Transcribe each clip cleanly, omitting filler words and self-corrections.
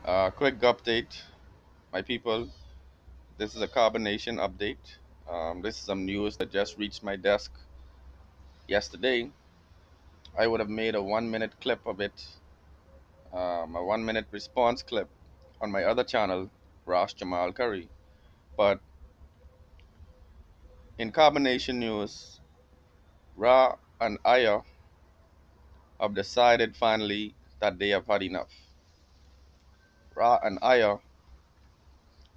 Quick update, my people. This is a carbonation update. This is some news that just reached my desk yesterday. I would have made a 1 minute clip of it, a 1 minute response clip on my other channel, Rosh Jamal Curry. But in carbonation news, Ra and Iyah have decided finally that they have had enough. Ra and Iyah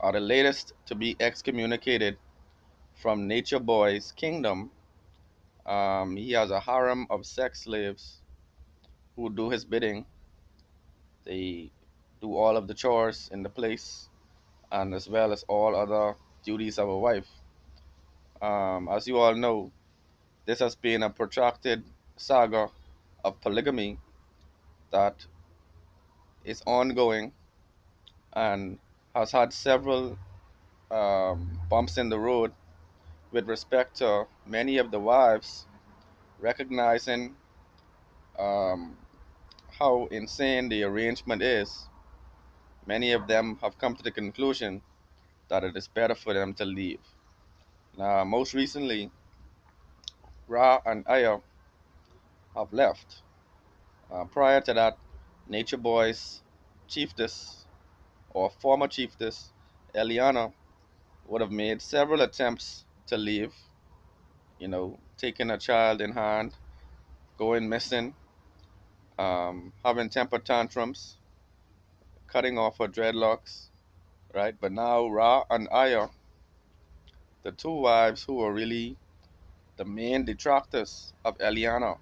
are the latest to be excommunicated from Nature Boy's kingdom. He has a harem of sex slaves who do his bidding. They do all of the chores in the place and as well as all other duties of a wife. As you all know, this has been a protracted saga of polygamy that is ongoing and has had several bumps in the road with respect to many of the wives recognizing um, how insane the arrangement is. Many of them have come to the conclusion that it is better for them to leave. Now, most recently, Ra and Aya have left. Prior to that, Nature Boy's chiefess or former chiefess, Eliana, would have made several attempts to leave, taking a child in hand, going missing, having temper tantrums, cutting off her dreadlocks, right? But now Ra and Aya, the two wives who were really the main detractors of Eliana.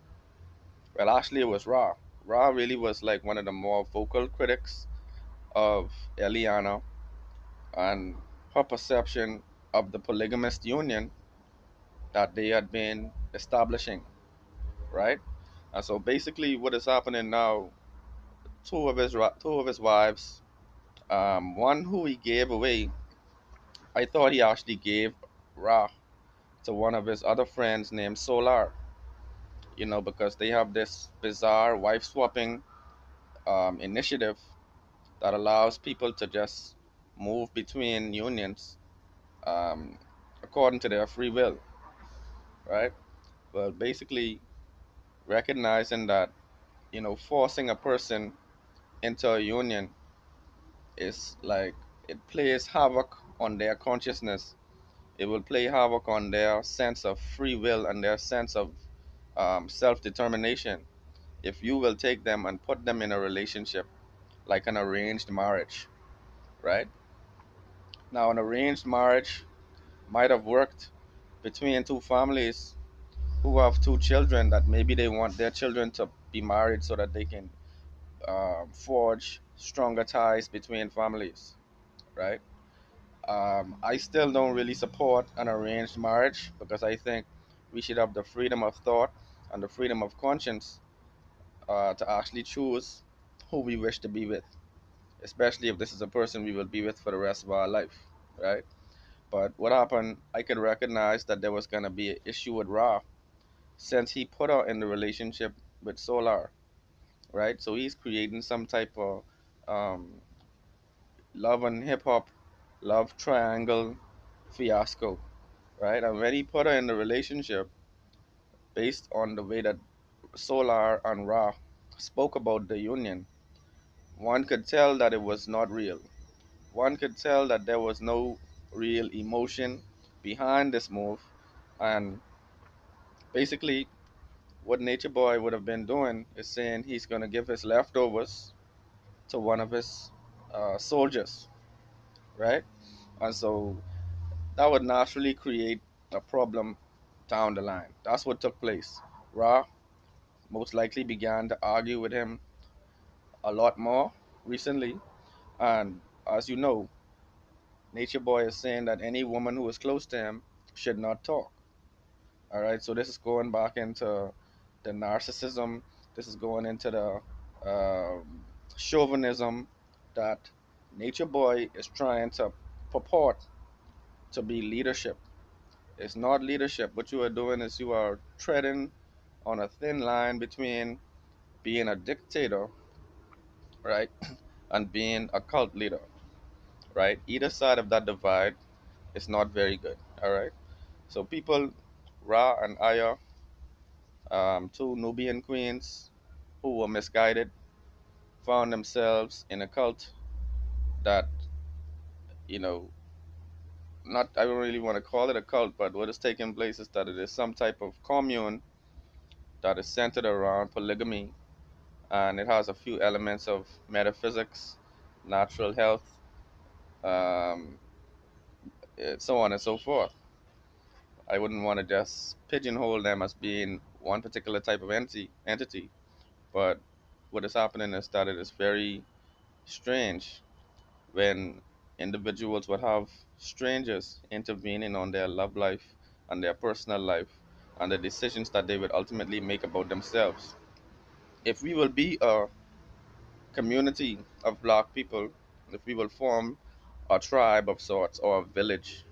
Well, actually, it was Ra. Ra really was like one of the more vocal critics of Eliana and her perception of the polygamist union that they had been establishing, right? And so basically, what is happening now? Two of his wives, one who he gave away. I thought he actually gave Ra to one of his other friends named Solar. Because they have this bizarre wife swapping initiative that allows people to just move between unions um, according to their free will, right? But basically, recognizing that, forcing a person into a union is like it plays havoc on their consciousness. It will play havoc on their sense of free will and their sense of self determination if you will take them and put them in a relationship like an arranged marriage, right? Now, an arranged marriage might have worked between two families who have two children that maybe they want their children to be married so that they can forge stronger ties between families, right? I still don't really support an arranged marriage because I think we should have the freedom of thought and the freedom of conscience to actually choose who we wish to be with, especially if this is a person we will be with for the rest of our life, right? But what happened, I could recognize that there was going to be an issue with Ra since he put her in the relationship with Solar, right? So he's creating some type of um, love and hip hop, love triangle fiasco, right? And when he put her in the relationship, based on the way that Solar and Ra spoke about the union, one could tell that it was not real. One could tell that there was no real emotion behind this move. And basically, what Nature Boy would have been doing is saying he's going to give his leftovers to one of his soldiers, right? And so that would naturally create a problem down the line. That's what took place. Ra most likely began to argue with him a lot more recently. And as you know, Nature Boy is saying that any woman who is close to him should not talk. All right, so this is going back into the narcissism. This is going into the chauvinism that Nature Boy is trying to purport to be leadership. It's not leadership. What you are doing is you are treading on a thin line between being a dictator, right, and being a cult leader, right? Either side of that divide is not very good, all right? So people, Ra and Aya, two Nubian queens who were misguided, found themselves in a cult that, you know, not, I don't really want to call it a cult, but what is taking place is that it is some type of commune that is centered around polygamy, and it has a few elements of metaphysics, natural health, um, so on and so forth. I wouldn't want to just pigeonhole them as being one particular type of entity, but what is happening is that it is very strange when individuals would have strangers intervening on their love life and their personal life and the decisions that they would ultimately make about themselves. If we will be a community of black people, if we will form a tribe of sorts or a village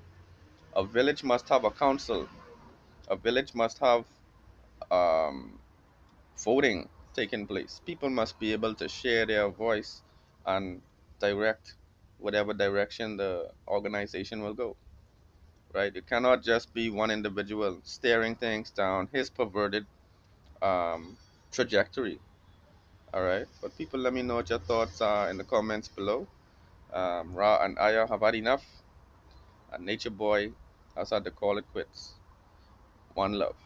must have a council, a village must have um, voting taking place. People must be able to share their voice and direct whatever direction the organization will go, right? It cannot just be one individual staring things down his perverted um, trajectory, all right? But people, let me know what your thoughts are in the comments below. Ra and Aya have had enough, and Nature Boy has had to call it quits. One love.